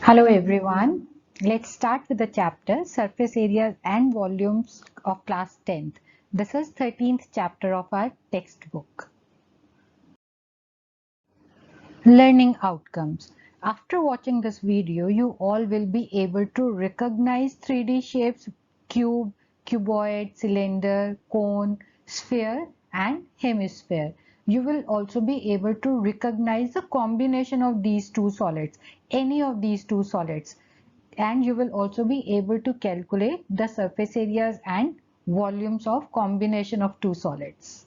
Hello everyone. Let's start with the chapter Surface Areas and Volumes of class 10th. This is 13th chapter of our textbook. Learning outcomes. After watching this video, you all will be able to recognize 3D shapes: cube, cuboid, cylinder, cone, sphere and hemisphere. You will also be able to recognize the combination of these two solids, any of these two solids. And you will also be able to calculate the surface areas and volumes of combination of two solids.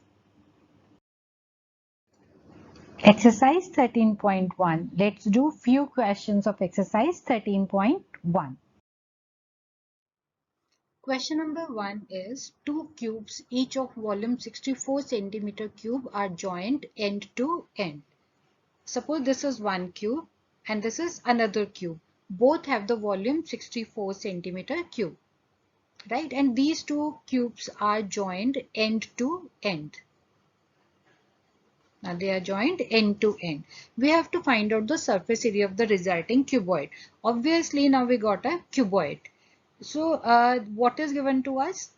Exercise 13.1. Let's do few questions of exercise 13.1. Question number 1 is two cubes each of volume 64 centimeter cube are joined end to end. Suppose this is one cube and this is another cube. Both have the volume 64 centimeter cube, right? And these two cubes are joined end to end. Now they are joined end to end. We have to find out the surface area of the resulting cuboid. Obviously now we got a cuboid. So what is given to us?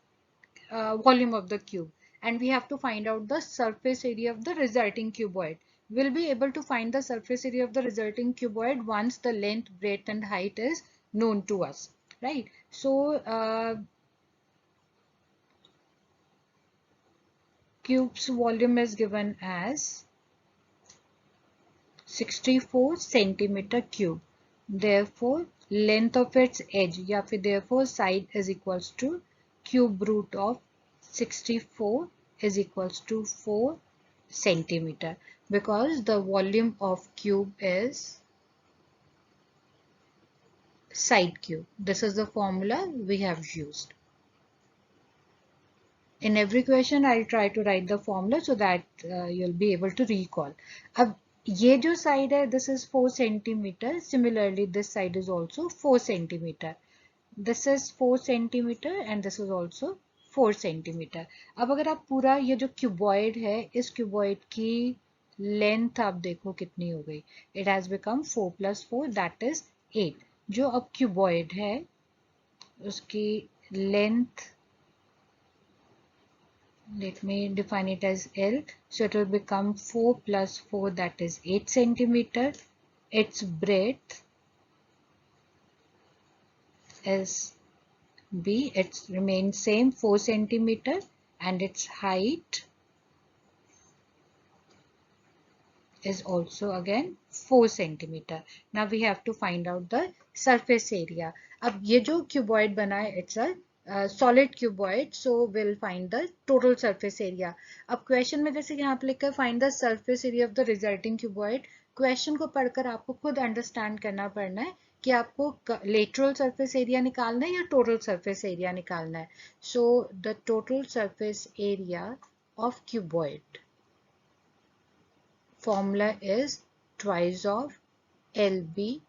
Volume of the cube. And we have to find out the surface area of the resulting cuboid. We'll be able to find the surface area of the resulting cuboid once the length, breadth and height is known to us. Right. So cube's volume is given as 64 centimeter cube. Therefore, length of its edge या फिर therefore side is equals to cube root of 64 is equals to 4 centimeter, because the volume of cube is side cube. This is the formula we have used. In every question, I'll try to write the formula so that you'll be able to recall. अब ये जो side है, this is 4 centimeter. Similarly, this side is also 4 centimeter. This is 4 centimeter and this is also 4 centimeter. अब अगर आप पूरा ये जो cuboid है, इस cuboid की length आप देखो कितनी हो गई. It has become 4 plus 4, that is 8. जो अब cuboid है, उसकी length, let me define it as L. So it will become 4 plus 4, that is 8 centimeter. Its breadth is B. It remains same 4 centimeter and its height is also again 4 centimeter. Now we have to find out the surface area. अब ये जो cuboid बना है, it's a solid cuboid, so we'll find the total surface area. अब question में जैसे यहाँ पे लिखा है find the surface area of the resulting cuboid. Question को पढ़कर आपको खुद understand करना पड़ना है कि आपको lateral surface area निकालना है या total surface area निकालना है. So the total surface area of cuboid formula is twice of LB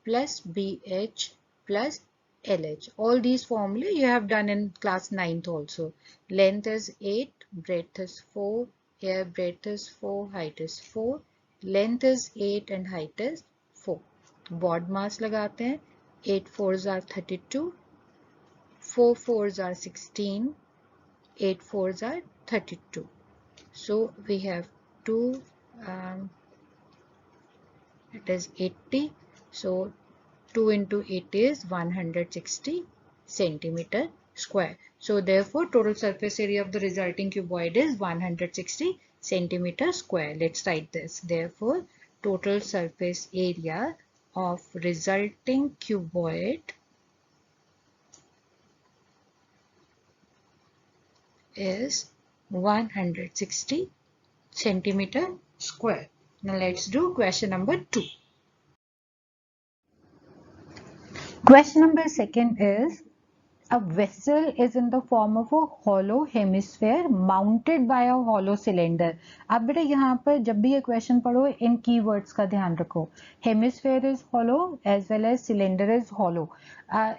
plus BH plus LH. All these formulae you have done in class 9th also. Length is 8, breadth is 4, here breadth is 4, height is 4, length is 8 and height is 4. Board mass लगाते हैं. 8 4s are 32, 4 4s are 16, 8 4s are 32. So we have 2, it is 80. So 2 into 80 is 160 centimeter square. So therefore total surface area of the resulting cuboid is 160 centimeter square. Let's write this. Therefore total surface area of resulting cuboid is 160 centimeter square. Now let's do question number 2. Question number 2 is, a vessel is in the form of a hollow hemisphere mounted by a hollow cylinder. अब बेटा यहाँ पर जब भी ये question पढ़ो इन keywords का ध्यान रखो. Hemisphere is hollow as well as cylinder is hollow.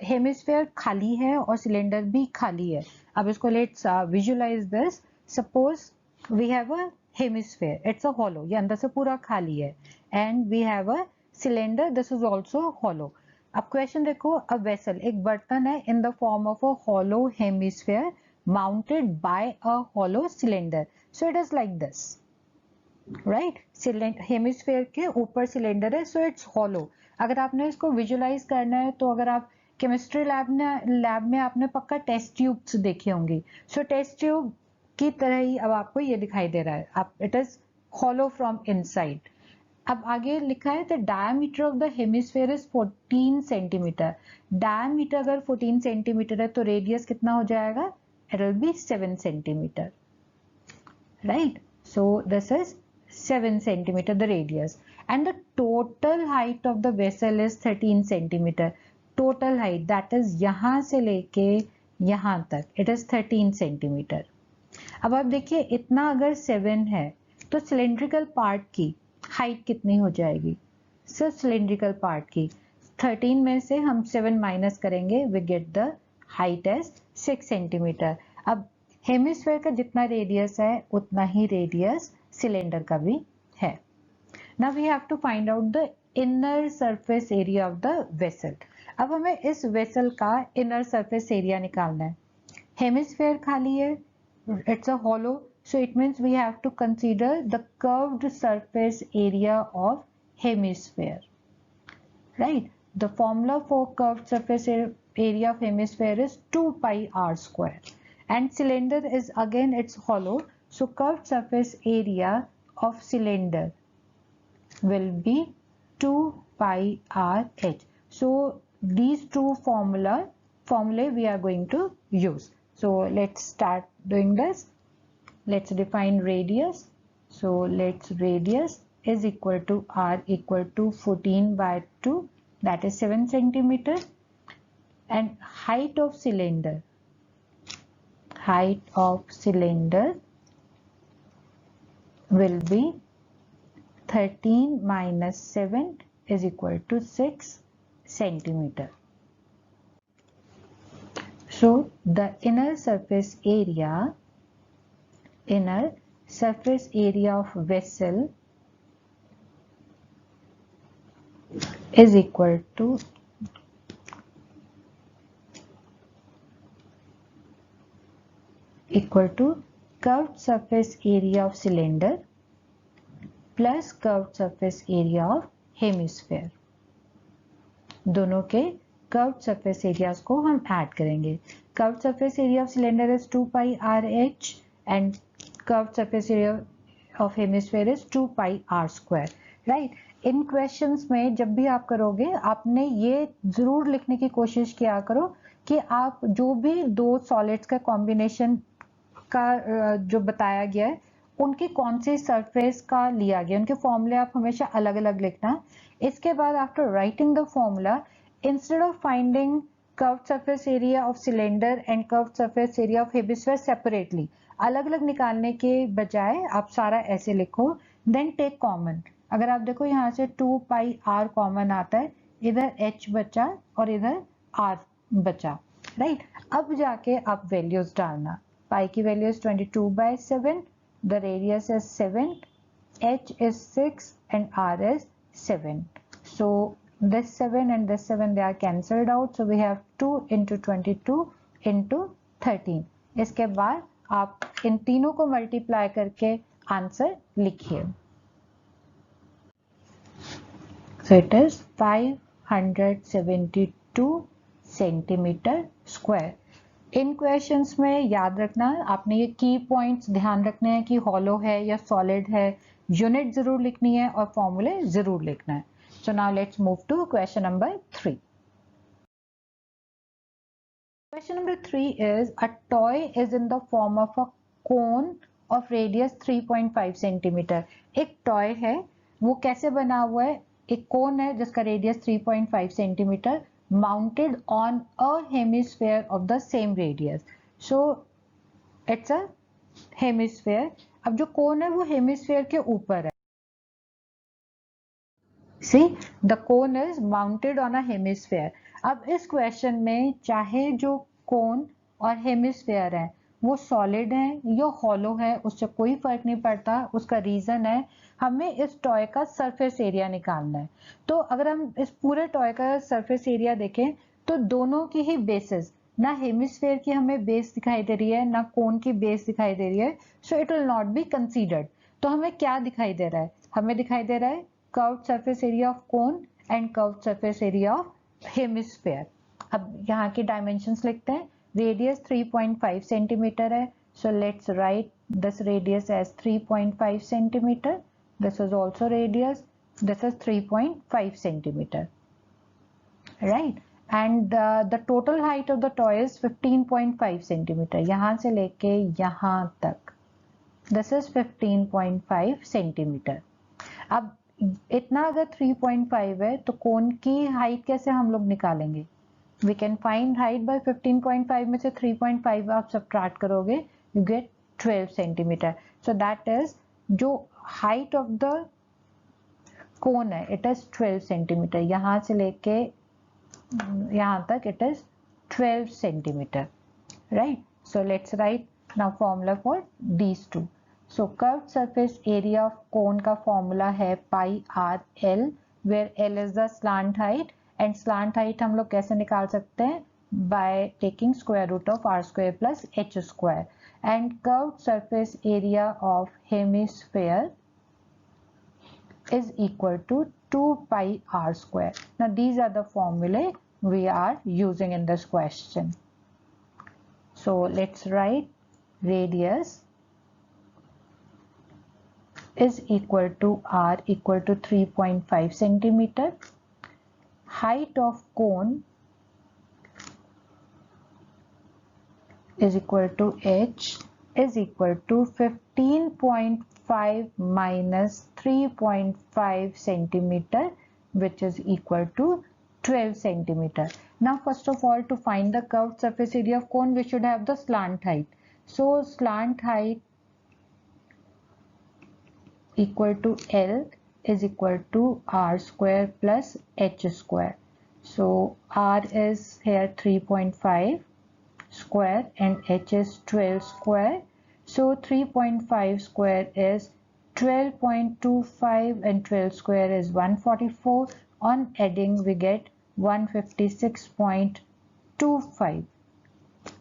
Hemisphere खाली है और cylinder भी खाली है. अब इसको let's visualize this. Suppose we have a hemisphere. It's a hollow. ये अंदर से पूरा खाली है. And we have a cylinder. This is also hollow. अब क्वेश्चन देखो, अ वेसल एक बर्तन है in the form of a hollow hemisphere mounted by a hollow cylinder, so it is like this, right. Hemisphere के ऊपर cylinder है, so it's hollow. अगर आपने इसको विजुअलाइज करना है तो अगर आप केमिस्ट्री लैब में आपने पक्का टेस्ट ट्यूब्स देखी होंगी, सो टेस्ट ट्यूब की तरह ही अब आपको ये दिखाई दे रहा है, आप it is hollow from inside. अब आगे लिखा है the diameter of the hemisphere is 14 centimetre. Diameter अगर 14 सेंटीमीटर है तो रेडियस कितना हो जाएगा, it will be 7 centimetre, right? So this is 7 centimeter the radius, and the total height of the vessel is 13 centimeter. Total height, that is यहाँ से लेके यहाँ तक, it is 13 centimeter. अब आप देखिए इतना अगर 7 है तो सिलेंड्रिकल पार्ट की हाइट कितनी हो जाएगी, सिर्फ सिलेंड्रिकल पार्ट की 13 में से हम 7 माइनस करेंगे, we get the height as 6 centimetre. अब हेमिस्फीयर का जितना रेडियस है उतना ही रेडियस सिलेंडर का भी है। Now we have to find out the inner surface area of the vessel. अब हमें इस वेसल का इनर सरफेस एरिया निकालना है। हेमिस्फीयर खाली है, it's a hollow, so it means we have to consider the curved surface area of hemisphere, right? The formula for curved surface area of hemisphere is 2 pi r square, and cylinder is again it's hollow, so curved surface area of cylinder will be 2 pi r h. So these two formulae we are going to use. So let's start doing this. Let's define radius. So let's radius is equal to r equal to 14 by 2, that is 7 centimeter, and height of cylinder will be 13 minus 7 is equal to 6 centimeter. So the inner surface area of vessel is equal to curved surface area of cylinder plus curved surface area of hemisphere. दोनों के curved surface areas को हम add करेंगे। Curved surface area of cylinder is 2 pi r h and curved surface area of hemisphere is 2 pi r square, right. In questions में जब भी आप करोगे आपने ये जरूर लिखने की कोशिश किया करो कि आप जो भी दो सॉलिड्स का कॉम्बिनेशन का जो बताया गया है उनके कौन से सरफेस का लिया गया, उनके फॉर्मूले आप हमेशा अलग अलग लिखना। इसके बाद after writing the formula, instead of finding curved surface area of cylinder and curved surface area of hemisphere separately, अलग अलग निकालने के बजाय आप सारा ऐसे लिखो, then take common। अगर आप देखो यहाँ से 2 pi r कॉमन आता है, इधर h बचा और इधर r बचा, राइट। अब जाके आप वैल्यूज डालना, pi की value is 22 by 7, the radius is 7, h is 6 and r is 7, so this 7 and this 7 they are cancelled out, so we have 2 into 22 into 13। इसके बाद आप इन तीनों को मल्टीप्लाई करके आंसर लिखिए। So it is 572 centimetre square. In questions में याद रखना, आपने ये की पॉइंट्स ध्यान रखने हैं कि हॉलो है या सॉलिड है, यूनिट जरूर लिखनी है और फॉर्मूले जरूर लिखना है। So now let's move to question number 3. Question number 3 is a toy is in the form of a cone of radius 3.5 centimeter. एक टॉय है, वो कैसे बना हुआ है, एक कोन है जिसका radius 3.5 centimetre, mounted on a hemisphere of the same radius, so it's a hemisphere. अब जो कोन है वो हेमिस्फीयर के ऊपर है। See, the cone is mounted on a hemisphere. अब इस क्वेश्चन में चाहे जो कोन और हेमिस्फीयर है वो सॉलिड है या हॉलो है उससे कोई फर्क नहीं पड़ता। उसका रीजन है हमें इस टॉय का सरफेस एरिया निकालना है। तो अगर हम इस पूरे टॉय का सरफेस एरिया देखें तो दोनों की ही बेसिस, ना हेमिस्फेयर की हमें बेस दिखाई दे रही है ना कोन की बेस दिखाई दे रही है, so it will not be considered. तो हमें क्या दिखाई दे रहा है, हमें दिखाई दे रहा है curved surface area of cone and curved surface area of hemisphere. अब यहाँ की डायमेंशंस लिखते हैं। रेडियस 3.5 सेंटीमीटर है, so let's write this radius as 3.5 centimeter. This is also radius, this is 3.5 centimeter, right? And the total height of the toy is 15.5 centimeter. यहाँ से लेके यहाँ तक this is 15.5 centimeter. अब इतना अगर 3.5 है तो कोन की हाइट कैसे हम लोग निकालेंगे? We can find height by 15.5 में से 3.5 आप subtract करोगे, you get 12 centimeter. So that is जो height of the cone है, it is 12 centimeter. यहाँ से लेके यहाँ तक it is 12 centimeter, right? So let's write now formula for these two. So curved surface area of cone का formula है pi r l, where l is the slant height. And slant height हम लोग कैसे निकाल सकते हैं? By taking square root of r square plus h square. And curved surface area of hemisphere is equal to 2 pi r square. Now these are the formulae we are using in this question. So let's write radius is equal to r equal to 3.5 centimeter. Height of cone is equal to h is equal to 15.5 minus 3.5 centimeter, which is equal to 12 centimeter. Now first of all, to find the curved surface area of cone, we should have the slant height. So slant height equal to L is equal to r square plus h square. So r is here 3.5 square and h is 12 square. So 3.5 square is 12.25 and 12 square is 144. On adding we get 156.25,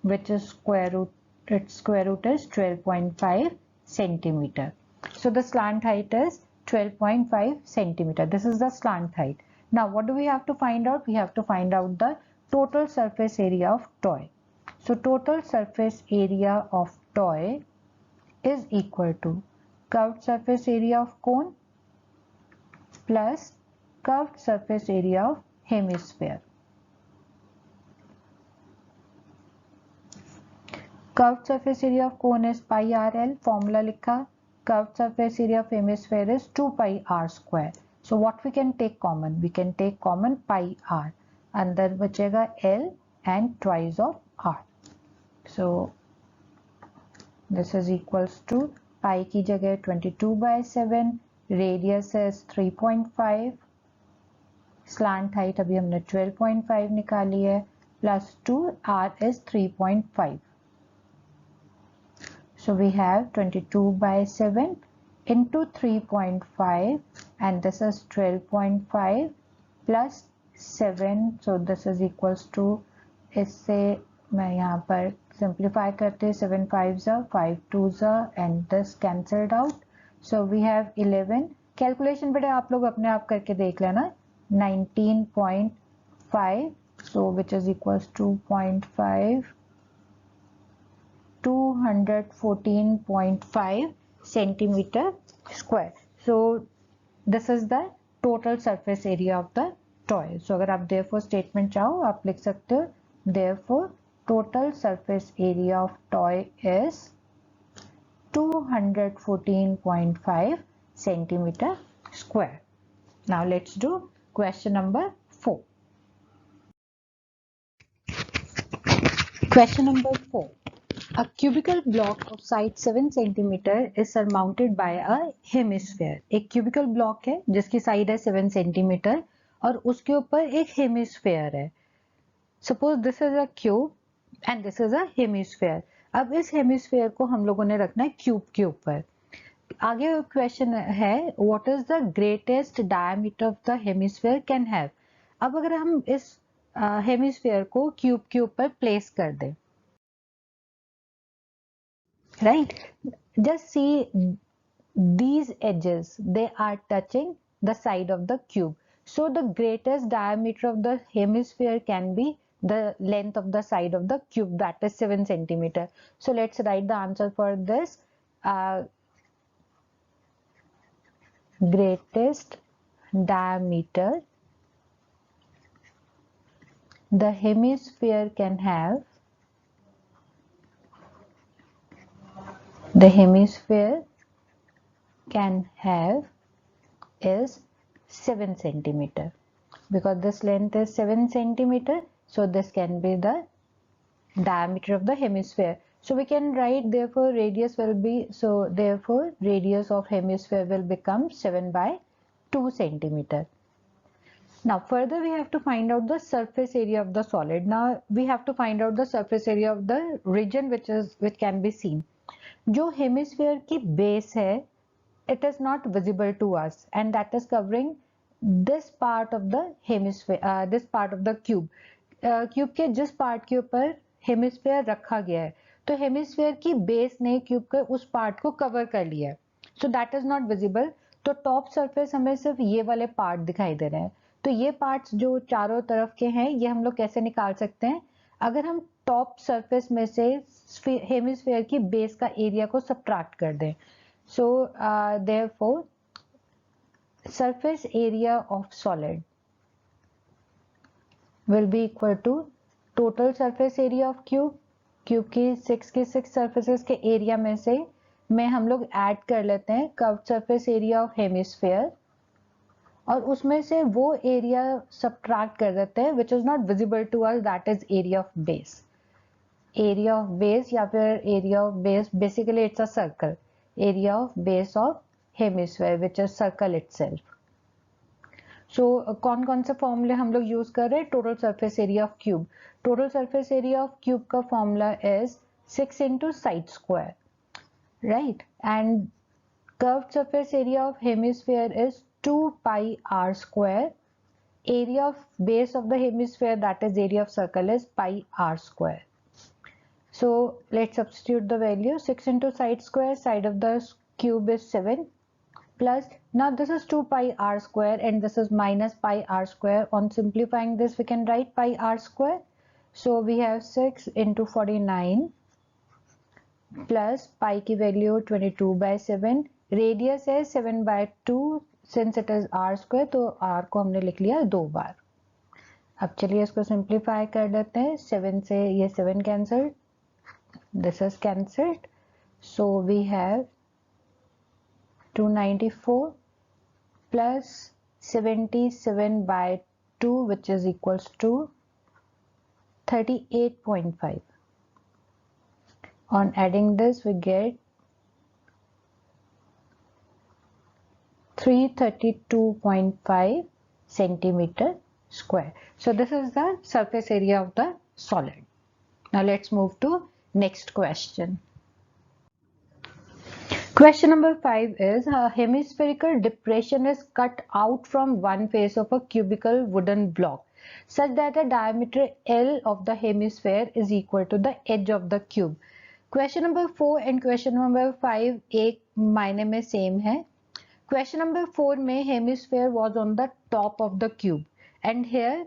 which is square root, its square root is 12.5 centimeter. So the slant height is 12.5 centimeter. This is the slant height. Now what do we have to find out? We have to find out the total surface area of toy. So total surface area of toy is equal to curved surface area of cone plus curved surface area of hemisphere. Curved surface area of cone is pi rl, formula लिखा. Curved surface area of hemisphere is 2 pi r square. So what we can take common? We can take common pi r. अंदर बचेगा l and twice of r. So this is equals to pi की जगह 22/7. Radius is 3.5. Slant height अभी हमने 12.5 निकाली है. Plus 2, r is 3.5. So we have 22/7 into 3.5 and this is 12.5 plus 7. So this is equals to, इससे मैं यहाँ पर simplify करते 7 5s are 5 2s are and this cancelled out. So we have 11. Calculation बेटे आप लोग अपने आप करके देख लेना. 19.5. So which is equals to 2.5. 214.5 centimeter square. So this is the total surface area of the toy. So अगर आप therefore statement चाहो आप लिख सकते हो, therefore total surface area of toy is 214.5 centimeter square. Now let's do question number 4. Question number 4. A cubical block of size 7 centimeter is surmounted by a hemisphere. एक cubical block है जिसकी side है 7 centimeter और उसके ऊपर एक hemisphere है. Suppose this is a cube and this is a hemisphere. अब इस हेमिस्फेयर को हम लोगों ने रखना है क्यूब के ऊपर। आगे क्वेश्चन है what is the greatest diameter of the hemisphere can have. अब अगर हम इस हेमिस्फेयर को क्यूब के ऊपर प्लेस कर दें, right, just see these edges, they are touching the side of the cube, so the greatest diameter of the hemisphere can be the length of the side of the cube, that is 7 centimeter. So let's write the answer for this. Greatest diameter the hemisphere can have, the hemisphere can have is 7 centimeter, because this length is 7 centimeter, so this can be the diameter of the hemisphere. So we can write therefore radius will be, so therefore radius of hemisphere will become 7 by 2 centimeter. Now further we have to find out the surface area of the solid. Now we have to find out the surface area of the region which can be seen. जो hemisphere की base है, it is not visible to us, and that is covering this part of the hemisphere, this part of the cube. Cube के जिस part के ऊपर hemisphere रखा गया है, तो हेमिस्फीयर की बेस ने क्यूब के उस पार्ट को कवर कर लिया है, so that is not visible. तो टॉप सरफेस हमें सिर्फ ये वाले पार्ट दिखाई दे रहे हैं। तो ये पार्ट्स जो चारों तरफ के हैं, ये हम लोग कैसे निकाल सकते हैं? अगर हम टॉप सरफेस में से हेमिस्फीयर की बेस का एरिया को सब्ट्रैक्ट कर दें, so therefore surface area of solid will be equal to total surface area of cube, cube की 6 surfaces के एरिया में से हम लोग ऐड कर लेते हैं curved surface area of hemisphere, और उसमें से वो एरिया सब्ट्रैक्ट कर देते हैं which is not visible to us, that is area of base. area of base या फिर area of base, basically it's a circle, area of base of hemisphere which is circle itself. So कौन कौन से फॉर्मूले हम लोग use कर रहे हैं? Total surface area of cube, total surface area of cube का formula is 6 into side square, right, and curved surface area of hemisphere is 2 pi r square, area of base of the hemisphere, that is area of circle, is pi r square. So let's substitute the value. 6 into side of the cube is 7, plus, now this is 2 pi r square and this is minus pi r square. On simplifying this we can write pi r square. So we have 6 into 49 plus pi की value 22 by 7, radius है 7 by 2, since it is r square तो r को हमने लिख लिया 2 बार। अब चलिए इसको सिंप्लीफाई कर देते हैं। 7 से ये 7 cancelled, this is cancelled, so we have 294 plus 77 by 2 which is equals to 38.5. On adding this we get 332.5 centimeter square. So this is the surface area of the solid. Now let's move to next question. Question number 5 is a hemispherical depression is cut out from one face of a cubical wooden block such that a diameter L of the hemisphere is equal to the edge of the cube. Question number 4 and question number 5 एक मायने में same है। Question number 4 में hemisphere was on the top of the cube and here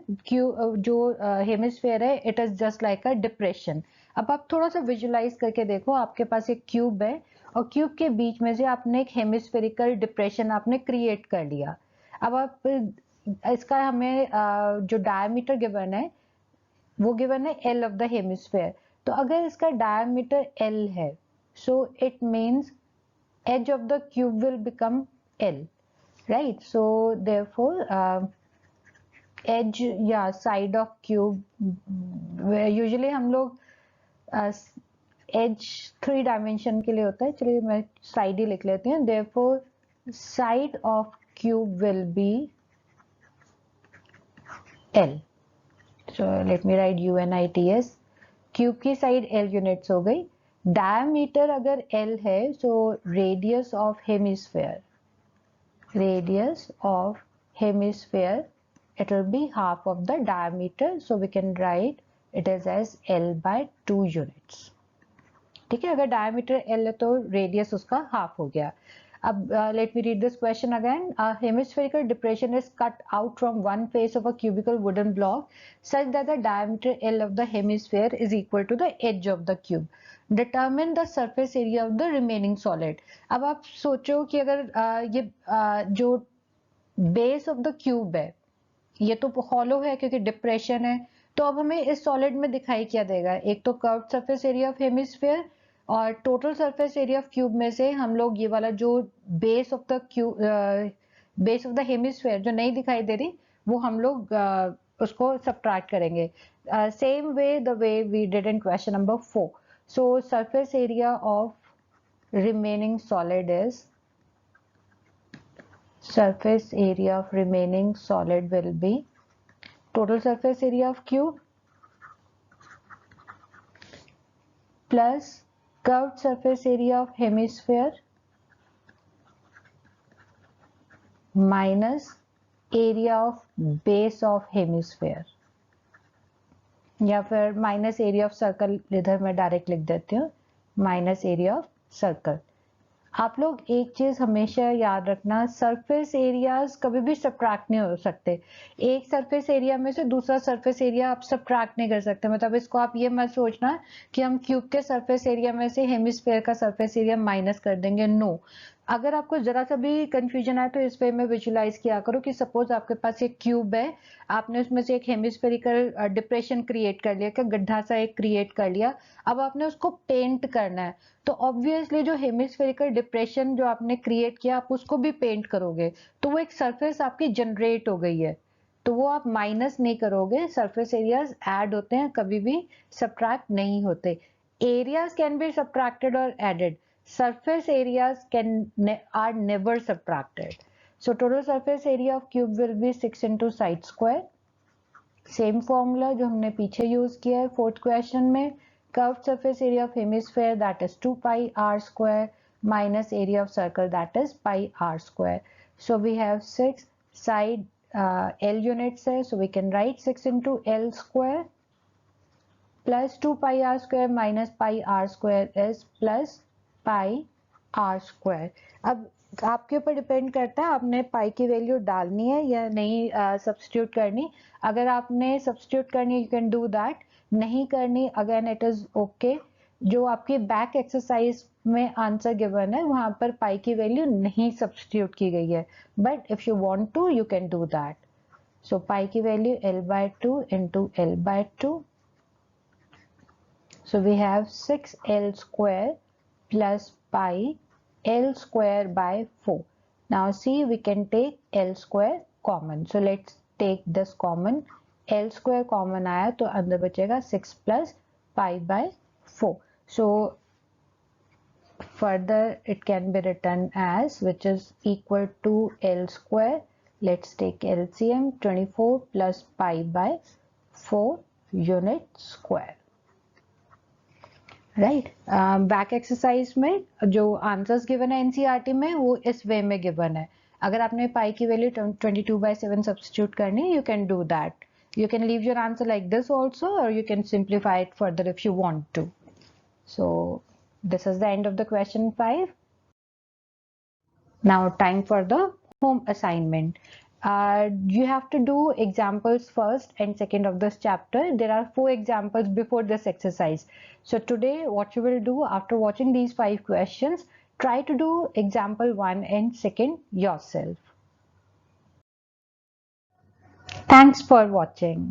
जो hemisphere है it is just like a depression. अब आप थोड़ा सा विजुलाइज करके देखो, आपके पास एक क्यूब है और क्यूब के बीच में से आपने एक हेमिस्फेरिकल डिप्रेशन आपने क्रिएट कर लिया। अब आप इसका हमें जो डायमीटर गिवन है वो गिवन है L ऑफ द हेमिस्फेयर। तो अगर इसका डायमीटर L है, so it means edge of the cube will become L, right? So therefore edge या side of cube, usually हम लोग edge 3 dimension के लिए होता है, चलिए मैं side ही लिख लेती हूँ। Therefore side of cube will be L. So let me write UNITS. Cube की साइड L यूनिट्स हो गई, डायमीटर अगर L है, so radius of hemisphere, it will be half of the diameter, so we can write it as L by 2 units. ठीक है, अगर diameter L है तो रेडियस उसका हाफ हो गया. अब let me read this question again. A hemispherical depression is cut out from one face of a cubical wooden block such that the diameter L of the hemisphere is equal to the edge of the cube. Determine the surface area of the remaining solid. अब आप सोचो कि अगर ये जो base of the cube है, ये तो हॉलो है क्योंकि डिप्रेशन है, तो अब हमें इस सॉलिड में दिखाई क्या देगा, एक तो curved surface area of hemisphere और total surface area of cube में से हम लोग ये वाला जो base of the cube, base of the hemisphere जो नहीं दिखाई दे रही, वो हम लोग उसको सब्ट्रैक्ट करेंगे. Same way the way we did in question number 4. So surface area of remaining solid is, surface area of remaining solid will be total surface area of cube plus curved surface area of hemisphere minus area of base of hemisphere, या फिर minus area of circle, इधर मैं direct लिख देती हूँ minus area of circle. आप लोग एक चीज हमेशा याद रखना, सरफेस एरियाज कभी भी सब्ट्रैक्ट नहीं हो सकते. एक सरफेस एरिया में से दूसरा सरफेस एरिया आप सब्ट्रैक्ट नहीं कर सकते. मतलब इसको आप ये मत सोचना कि हम क्यूब के सरफेस एरिया में से हेमिस्फीयर का सरफेस एरिया माइनस कर देंगे. नो. अगर आपको जरा सा भी कंफ्यूजन आए तो इस वे में विजुलाइज किया करो कि सपोज आपके पास एक क्यूब है, आपने उसमें से एक हेमिस्फेरिकल डिप्रेशन क्रिएट कर लिया, क्या गड्ढा सा एक क्रिएट कर लिया. अब आपने उसको पेंट करना है, तो ऑब्वियसली जो हेमिस्फेरिकल डिप्रेशन जो आपने क्रिएट किया आप उसको भी पेंट करोगे, तो वो एक सरफेस आपकी जनरेट हो गई है, तो वो आप माइनस नहीं करोगे. सरफेस एरियाज ऐड होते हैं, कभी भी सब्ट्रैक्ट नहीं होते. एरियाज कैन बी सब्ट्रैक्टेड और added. Surface areas are never subtracted. So total surface area of cube will be 6 into side square. Same formula जो हमने पीछे use किया है fourth question में. Curved surface area of hemisphere, that is 2 pi r square minus area of circle, that is pi r square. So we have 6 side L units है, so we can write 6 into L square plus 2 pi r square minus pi r square is plus pi r square. अब आपके ऊपर depend करता है आपने पाई की value डालनी है या नहीं सब्स्टिट्यूट करनी. अगर आपने सब्स्टिट्यूट करनी यू कैन डू दैट, नहीं करनी अगेन इट इज ओके. जो आपकी बैक एक्सरसाइज में आंसर गिवन है वहां पर पाई की वैल्यू नहीं सब्स्टिट्यूट की गई है, but if you want to you can do that. So pi की value L by 2 into L by 2. So we have 6L square plus pi L square by 4. Now see, we can take L square common. So let's take this common. L square common आया तो अंदर बचेगा 6 plus pi by 4. So further it can be written as, which is equal to L square. Let's take LCM, 24 plus pi by 4 unit square. Right. Back exercise में जो answers given है NCERT में वो इस वे में गिवन है. अगर आपने पाई की वैल्यू 22/7 सब्स्टिट्यूट करनी है you can do that. You can leave your answer like this also, or you can simplify it further if you want to. So this is the end of the question 5. Now time for the home assignment. You have to do examples first and second of this chapter. There are 4 examples before this exercise. So today what you will do after watching these 5 questions, try to do example 1 and 2 yourself. Thanks for watching.